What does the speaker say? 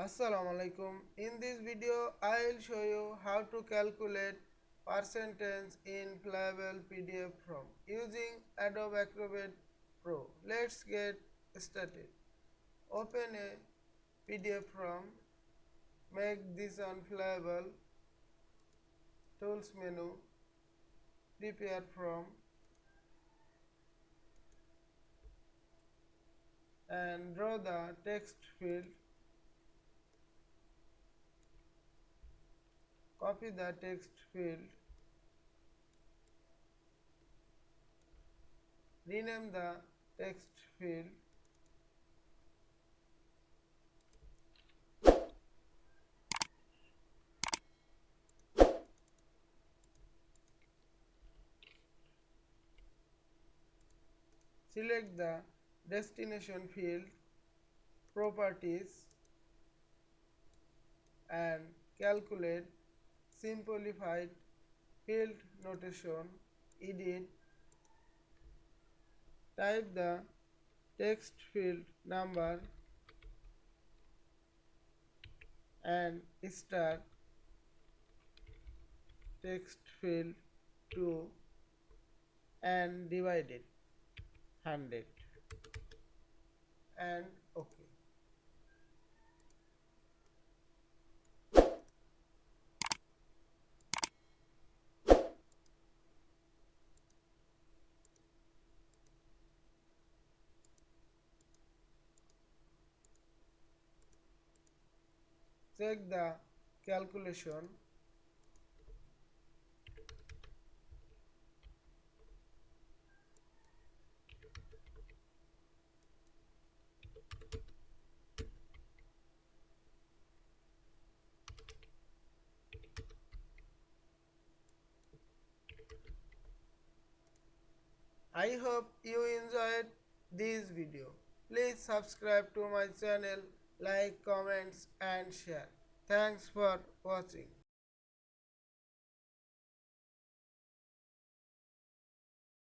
Assalamualaikum. In this video, I will show you how to calculate percentage in fillable PDF form using Adobe Acrobat Pro. Let's get started. Open a PDF form, make this on fillable, tools menu, prepare form, and draw the text field. Copy the text field, rename the text field, select the destination field, properties, and calculate simplified field notation, edit, type the text field number and start text field 2 and divide it 100 and OK. Check the calculation. I hope you enjoyed this video. Please subscribe to my channel, like, comments and share. Thanks for watching.